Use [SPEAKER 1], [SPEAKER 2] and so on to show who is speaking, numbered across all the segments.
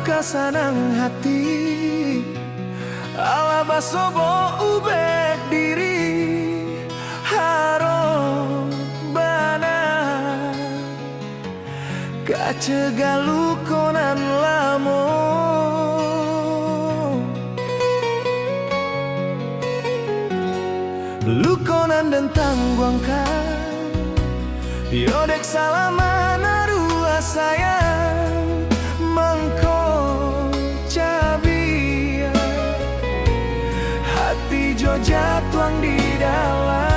[SPEAKER 1] kasanang hati ala basobo ubek diri haro bana kacegalu konan lamo lukonan dan tangguangkan yodek salaman arua sayang mangko cabia hati jo jatuang di dalam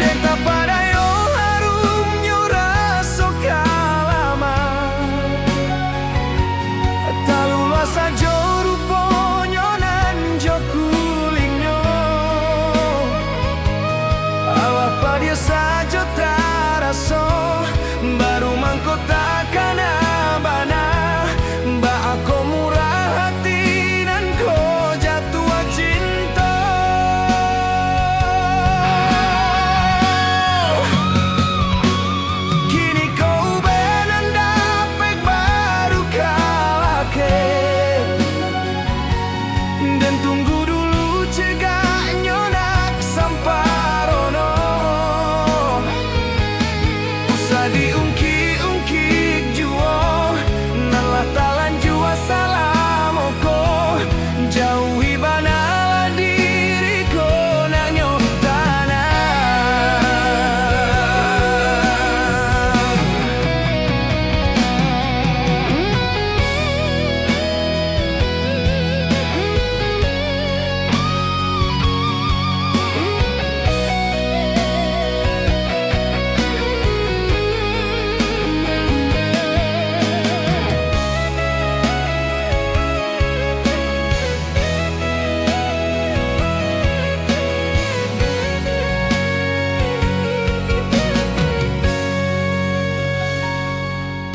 [SPEAKER 1] deta pada yo harum nyura sokalama talula sajo ruponyo nan jo kulingnya awak padia sajo taraso baru mangko takkan abana mbak aku murah hati dan kau jatuh cinta kini kau benan dapet baru kalake dan tunggu dulu cegahnya nak samparono usah diungkik-ungkik juo nalah talan jua salamoko jauhi banalah diriku nak nyotana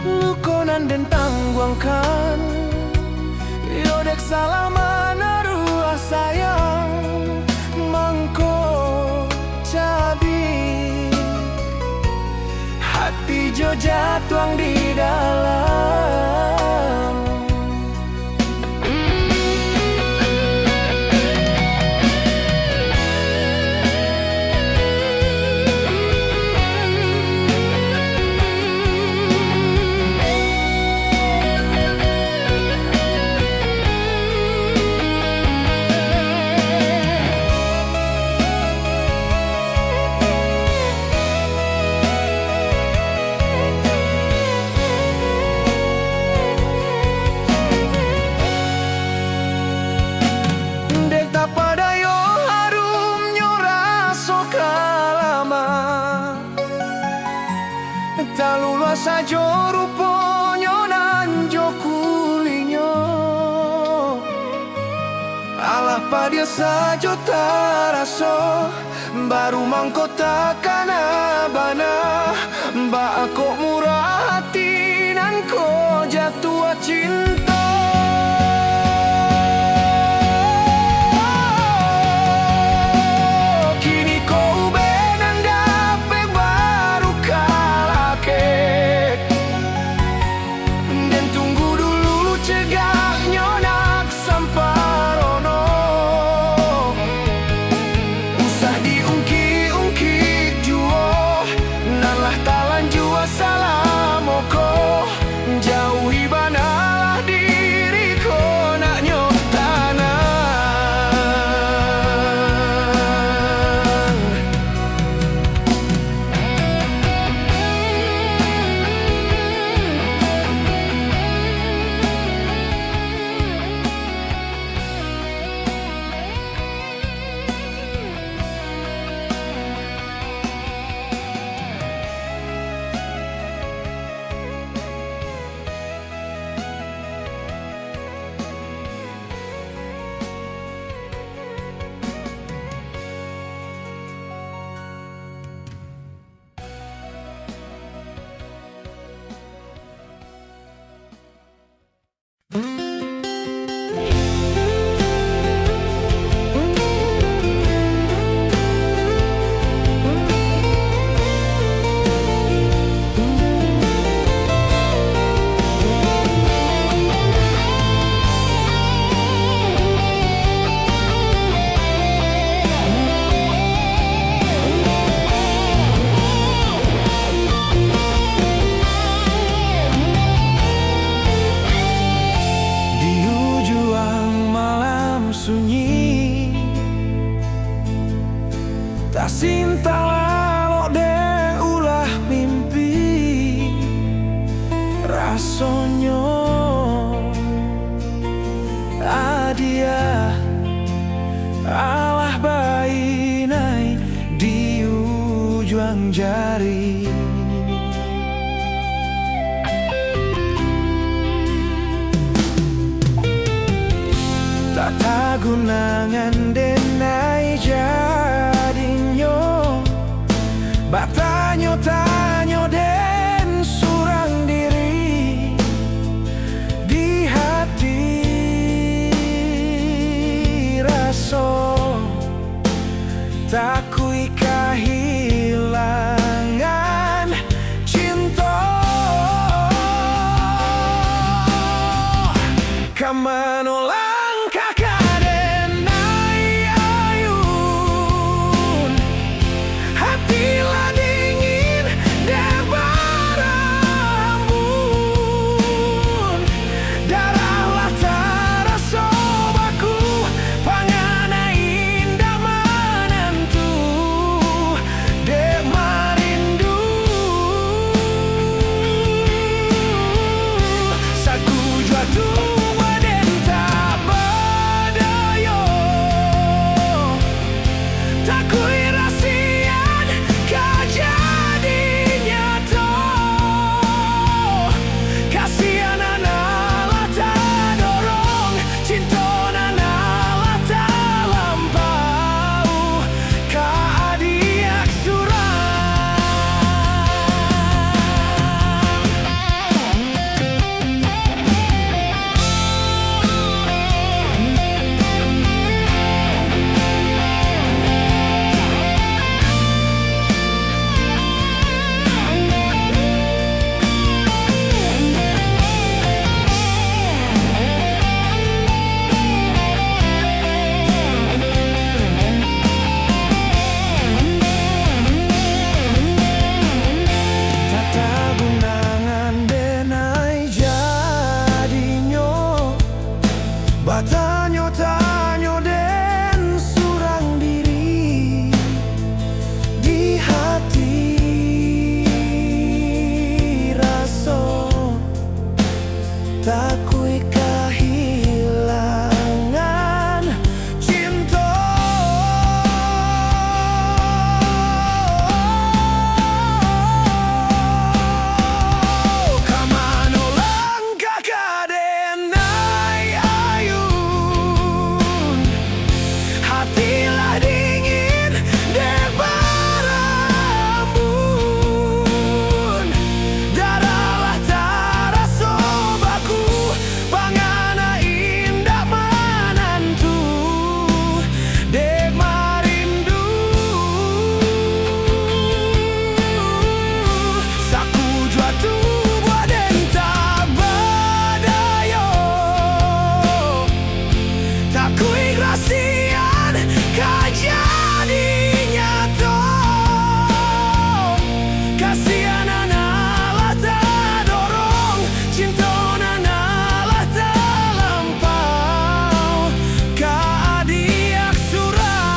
[SPEAKER 1] lukonan dan tangguangkan yodek salaman arua sayang mangko cabi hati jo jatuang di dalam talula sajo ruponyo nan jo kulinyo alah padia sajo taraso baru mangko takkan abana mbak aku murah hati nan ko jatuh cinta kini kau benan dapet baru kalake dan tunggu dulu cegahnya nak samparono usah diungkik-ungkik juo nalah talan jua diri. Tata gunangan denai jadinyo, batanyo-tanyo den surang diri di hati raso. Takui kehilangan cinta, kamano langkah kadenai ayun, hatilah dingin dan berembun, darahlah terasa baku, pangana indah menentu, dek marindu. Saku jatuh tanyo-tanyo den surang diri di hati raso. Takui kehilangan cinta, kamano langkah kadenai ayun, hatilah dingin dek berembun, darahlah terasa baku, pangana indah menentu, dek marindu. Saku jatuh buat entah badayo, tak ku ikhlasian kajadi nyata, kasihan analah terdorong, cinta analah terlampau, keadiak surang.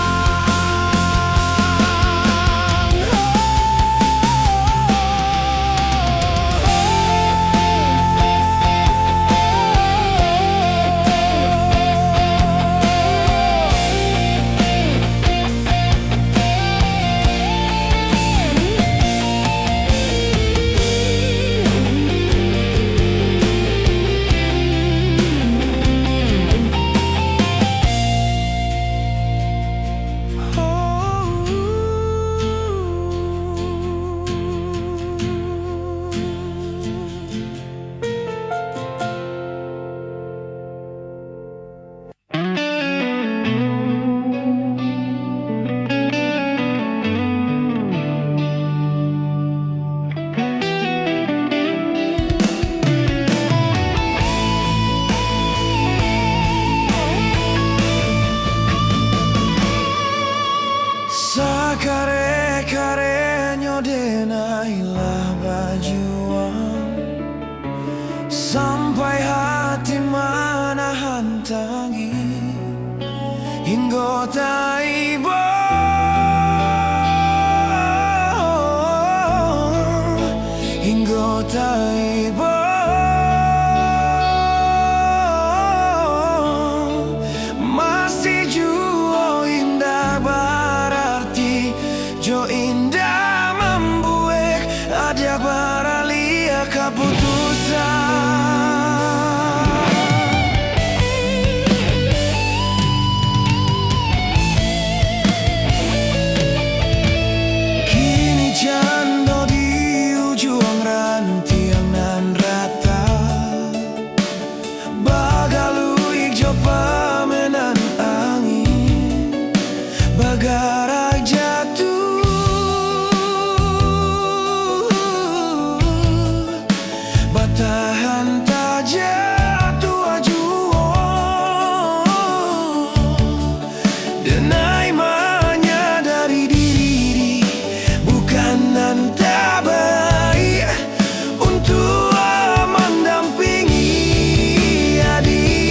[SPEAKER 1] Sakare-karenyo denailah bajuan, sampai hati menahan tangis hingga taiba, hingga taiba. Masih jua indah berarti jo indah membuat dia baralia keputusan. Kini janda di ujung ranting nan rata, bagalui jo pamenan angin, bagarak jatuh, batahan tak jatuh ajuo, denai menyadari diri bukan nan tak baik untuk mendampingi adik.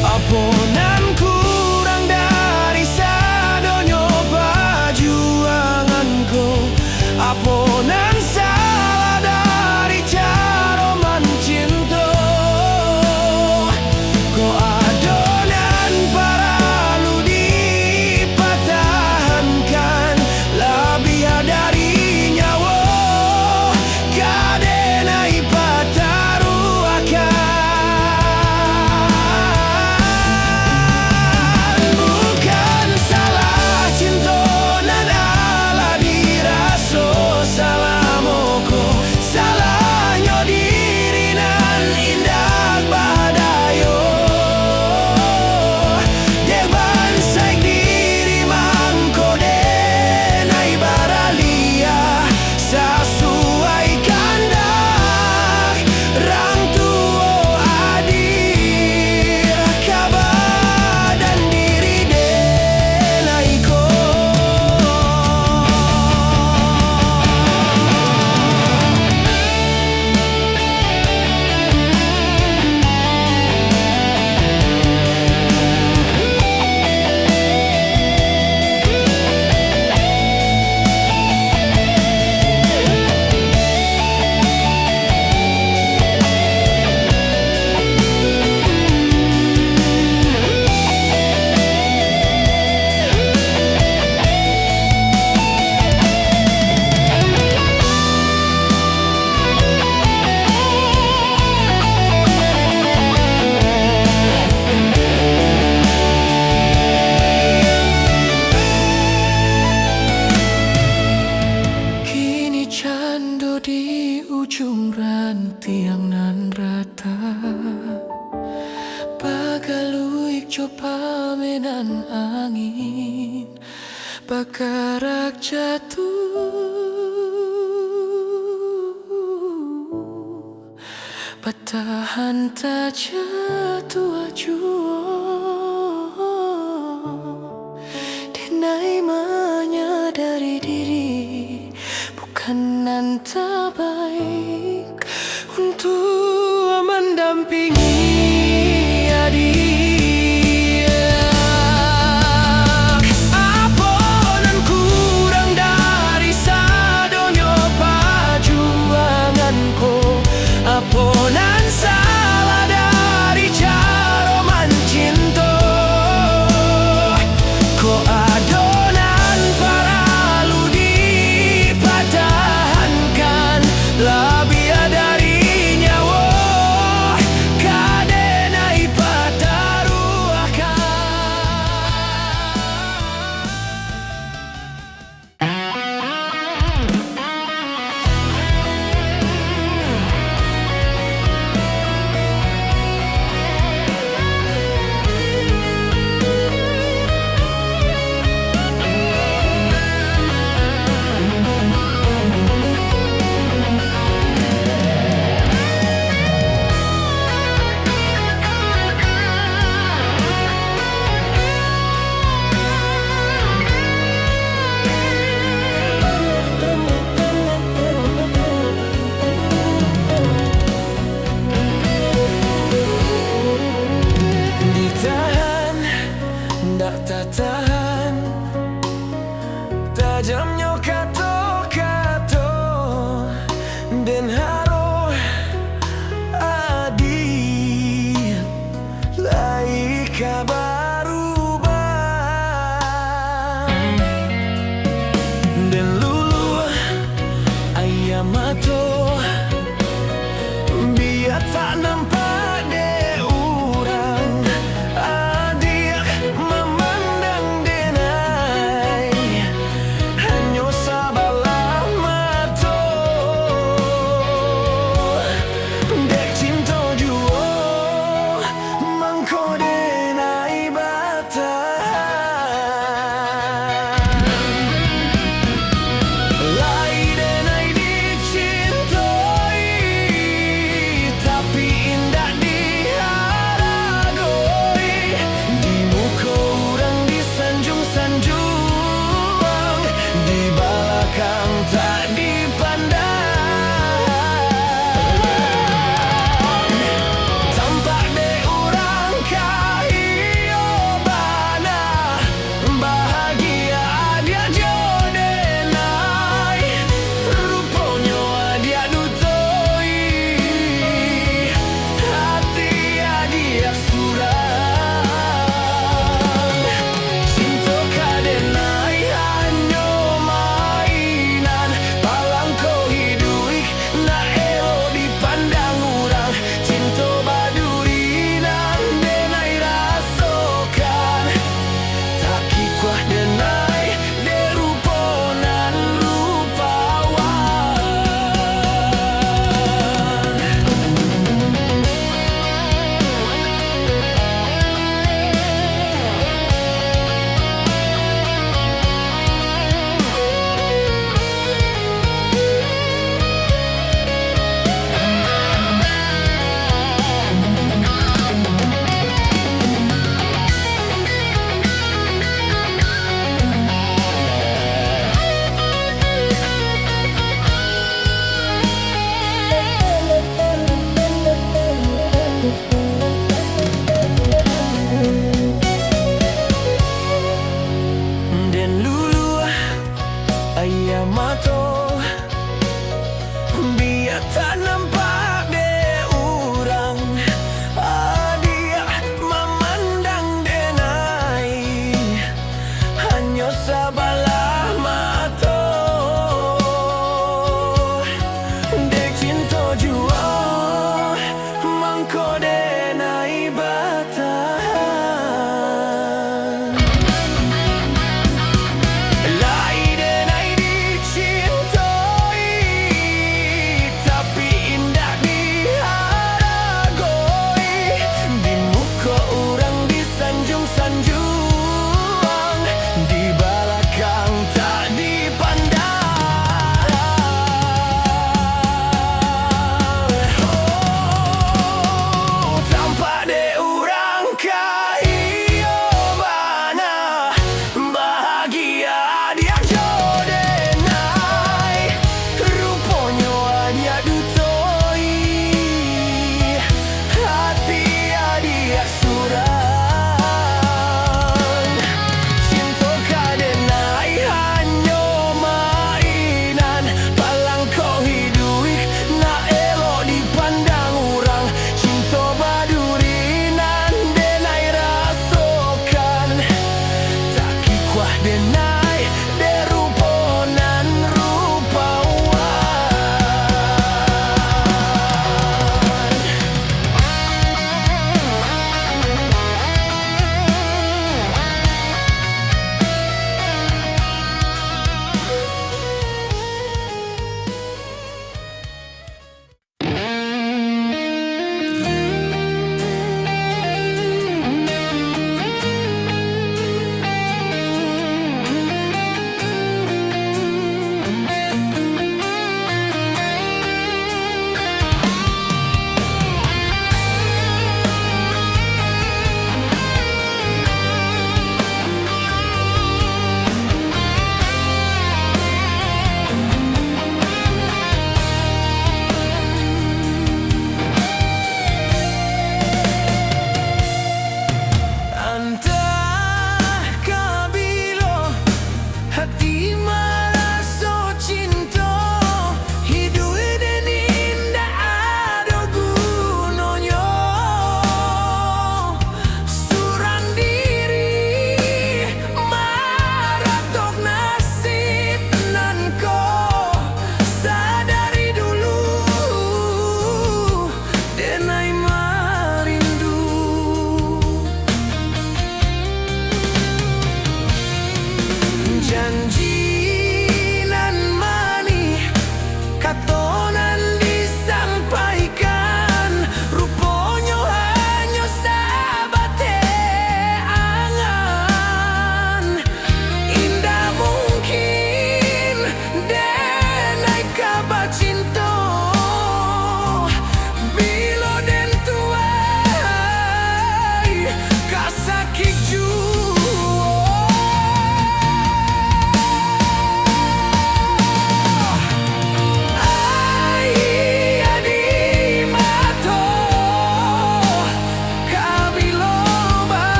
[SPEAKER 1] Aponan kurang dari sadonyo perjuanganku, aponan salah dari cara mencinta. Ko adonan paralu dipertahankan lebih dari nyawa, kadenai pataruakan. Bukan salah cinta nan ala diraso, salah moko salahnya diri nan indah badayo. Dek bansai diri mangko denai baralia, sesuai kandak rang tuo adik, kabar dan diri denai ko. Kini candu di ujung ranting nan rata, bagaluik jo pamenan angin, bagarak jatuh, batahan tak jatuh ajuo, denai menyadari diri bukan nan terbaik untuk mendampingi adik. Aponan kurang dari sadonyo perjuanganku, aponan salah dari cara mencinta. Ko adonan paralu dipertahankan belakang tak dipandang. Tampak de urang kahio bana, bahagia dia jodenai, ruponyo dia dutoi, hati dia surang. Cinta kadenai hanyo mainan, palangko hiduik na elo dipandang urang. Cinta badurinan denai rasokan, tak kikuah denai de ruponan rupawan. Den lulu ayam mato, biar tak nampak de urang, dia memandang denai hanya sabalah mato. De cinta jua mangko denai batahan. Lai denai dicintoi, tapi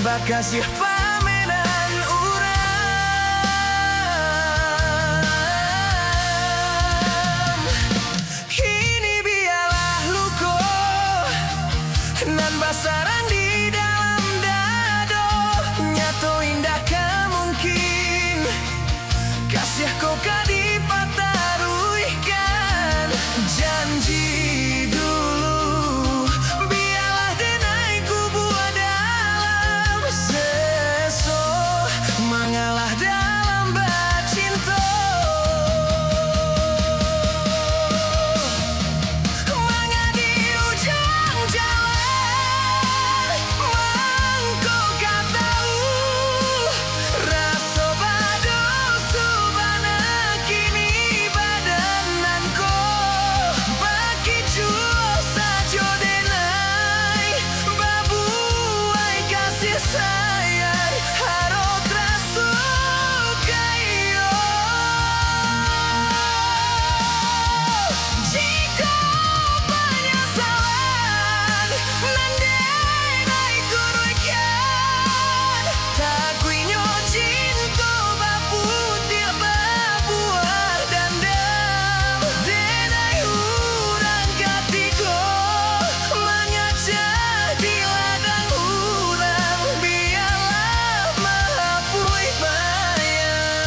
[SPEAKER 1] bakasih pamenan urang. Kini biarlah luko nan basarang di dalam dado, nyato indah mungkin kasih kau kadipataruikan. Janji dulu biarlah denai ku buat dalam seso, mengalah dalam bacinto. Manga di ujung jalan mangko katau raso bado subana kini badananko baki juo sajo denai babuai kasih sayang haro trasu kayo. Jika penyesalan nandai kuruikan tak kuinyo cinta baputil babuah dandam denai urang katiko mengajak di ladang urang biarlah mahapui bayang.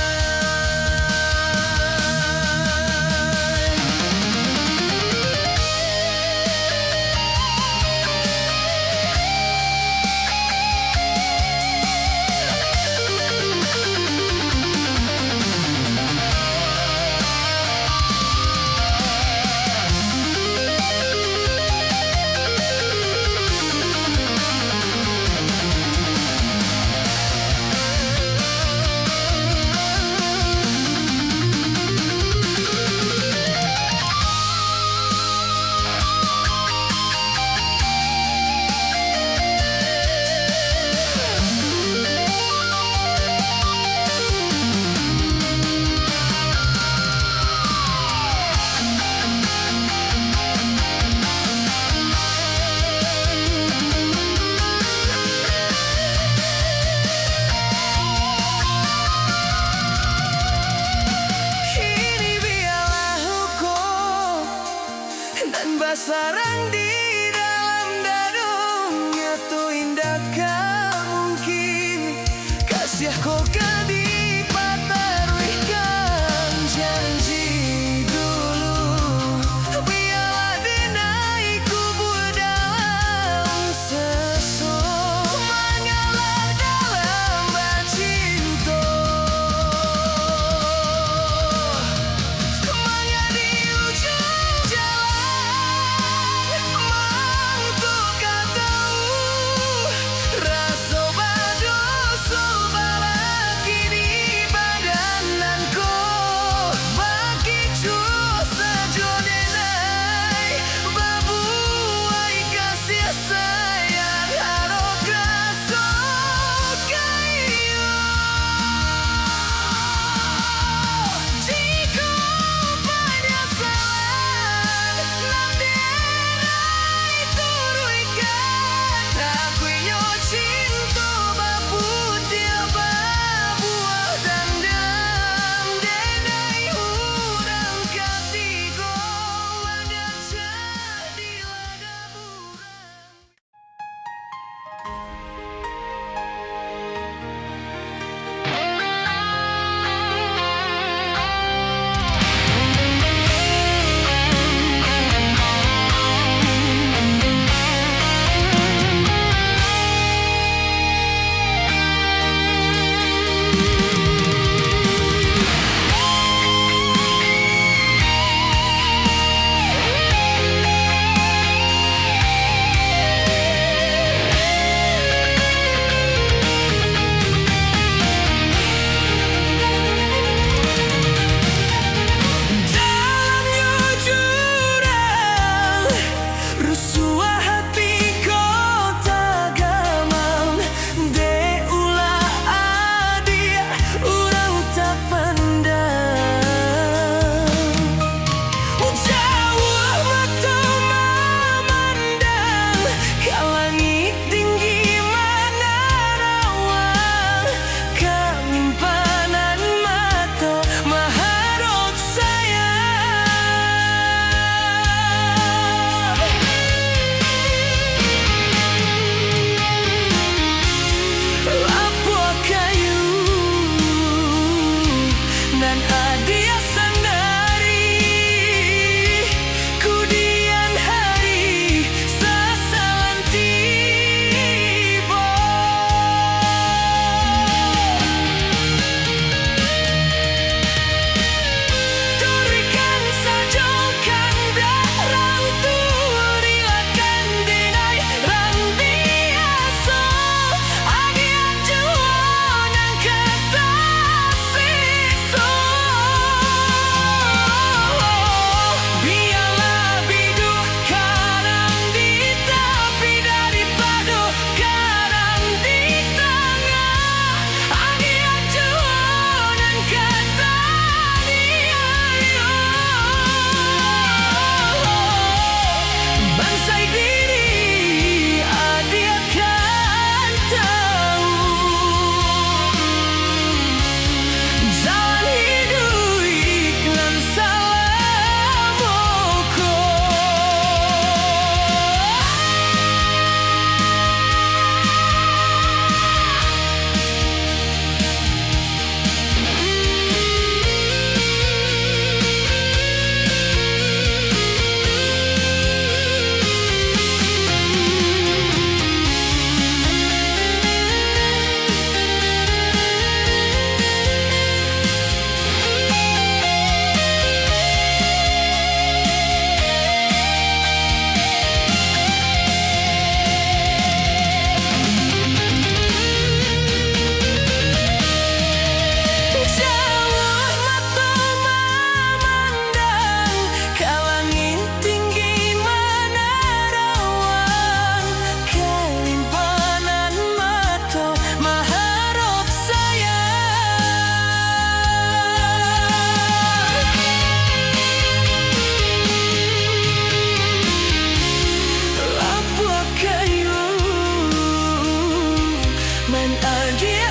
[SPEAKER 1] Kini biarlah luko dan basarang di dalam dadungnya tuh indah mungkin kasih kau kadipataruikan. Janji dulu biarlah denai ku buat dalam seso, mengalah dalam bacinto. Manga di ujung jalan mangko katau raso bado subala bahagia.